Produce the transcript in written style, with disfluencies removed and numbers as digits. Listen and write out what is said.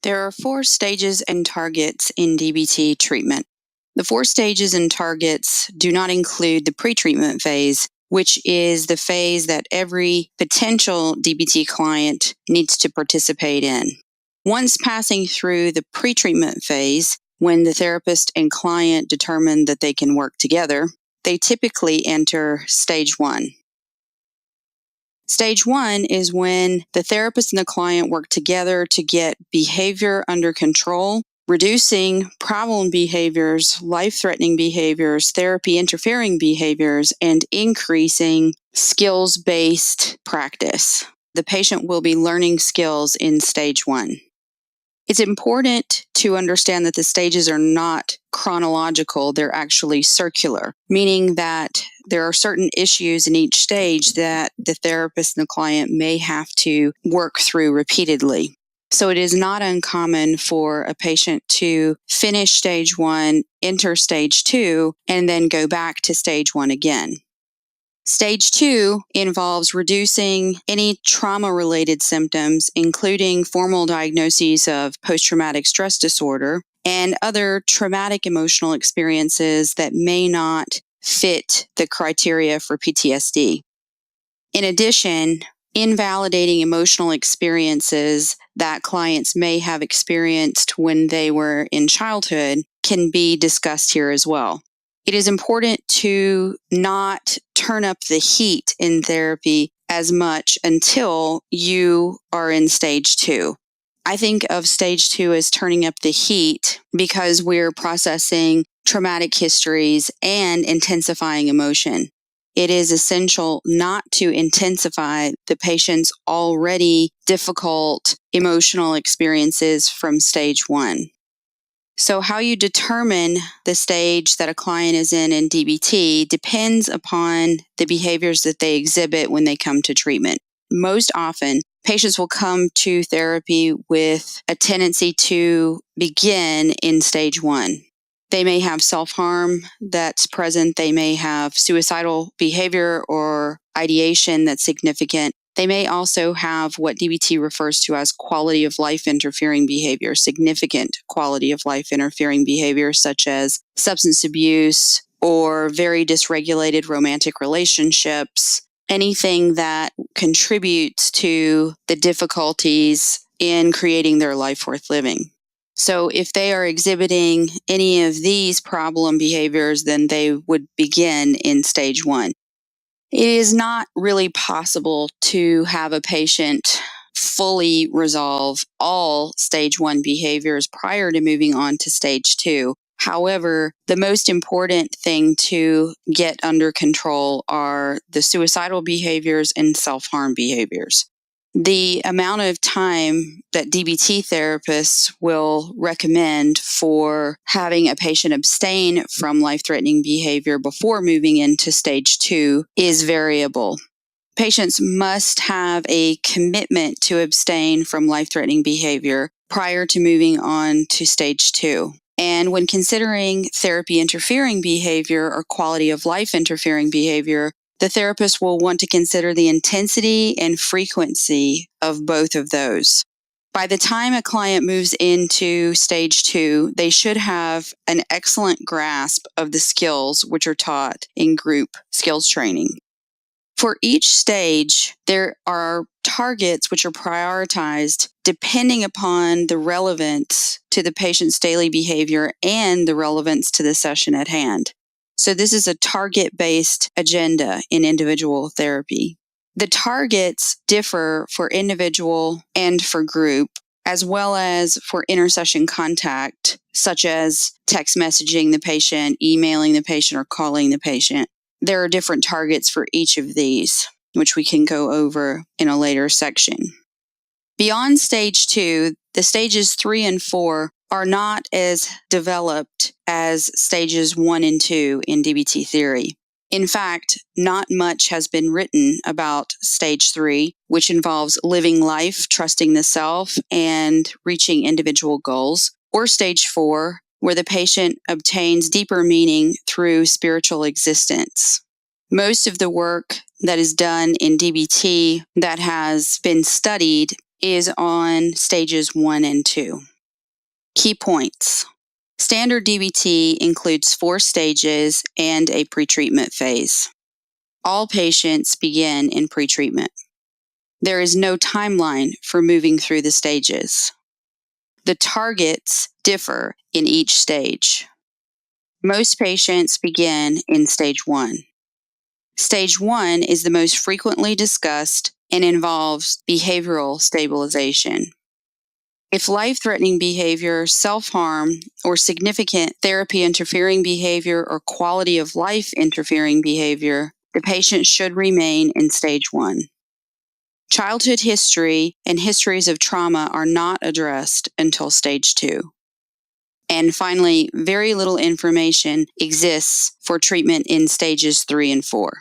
There are 4 stages and targets in DBT treatment. The 4 stages and targets do not include the pretreatment phase, which is the phase that every potential DBT client needs to participate in. Once passing through the pretreatment phase, when the therapist and client determine that they can work together, they typically enter stage 1. Stage 1 is when the therapist and the client work together to get behavior under control, reducing problem behaviors, life-threatening behaviors, therapy-interfering behaviors, and increasing skills-based practice. The patient will be learning skills in stage 1. It's important to understand that the stages are not chronological, they're actually circular, meaning that there are certain issues in each stage that the therapist and the client may have to work through repeatedly. So it is not uncommon for a patient to finish stage 1, enter stage 2, and then go back to stage 1 again. Stage 2 involves reducing any trauma-related symptoms, including formal diagnoses of post-traumatic stress disorder and other traumatic emotional experiences that may not fit the criteria for PTSD. In addition, invalidating emotional experiences that clients may have experienced when they were in childhood can be discussed here as well. It is important to not turn up the heat in therapy as much until you are in stage 2. I think of stage 2 as turning up the heat because we're processing traumatic histories and intensifying emotion. It is essential not to intensify the patient's already difficult emotional experiences from stage 1. So how you determine the stage that a client is in DBT depends upon the behaviors that they exhibit when they come to treatment. Most often, patients will come to therapy with a tendency to begin in stage 1. They may have self-harm that's present. They may have suicidal behavior or ideation that's significant. They may also have what DBT refers to as quality of life interfering behavior, significant quality of life interfering behavior, such as substance abuse or very dysregulated romantic relationships, anything that contributes to the difficulties in creating their life worth living. So if they are exhibiting any of these problem behaviors, then they would begin in stage 1. It is not really possible to have a patient fully resolve all stage 1 behaviors prior to moving on to stage 2. However, the most important thing to get under control are the suicidal behaviors and self-harm behaviors. The amount of time that DBT therapists will recommend for having a patient abstain from life-threatening behavior before moving into stage 2 is variable. Patients must have a commitment to abstain from life-threatening behavior prior to moving on to stage 2. And when considering therapy-interfering behavior or quality of life interfering behavior, the therapist will want to consider the intensity and frequency of both of those. By the time a client moves into stage 2, they should have an excellent grasp of the skills which are taught in group skills training. For each stage, there are targets which are prioritized depending upon the relevance to the patient's daily behavior and the relevance to the session at hand. So this is a target-based agenda in individual therapy. The targets differ for individual and for group, as well as for intersession contact, such as text messaging the patient, emailing the patient, or calling the patient. There are different targets for each of these, which we can go over in a later section. Beyond stage 2, the stages 3 and 4 are not as developed as stages 1 and 2 in DBT theory. In fact, not much has been written about stage 3, which involves living life, trusting the self, and reaching individual goals, or stage 4, where the patient obtains deeper meaning through spiritual existence. Most of the work that is done in DBT that has been studied is on stages 1 and 2. Key points. Standard DBT includes 4 stages and a pretreatment phase. All patients begin in pretreatment. There is no timeline for moving through the stages. The targets differ in each stage. Most patients begin in stage 1. Stage 1 is the most frequently discussed and involves behavioral stabilization. If life-threatening behavior, self-harm, or significant therapy-interfering behavior or quality of life interfering behavior, the patient should remain in stage 1. Childhood history and histories of trauma are not addressed until stage 2. And finally, very little information exists for treatment in stages 3 and 4.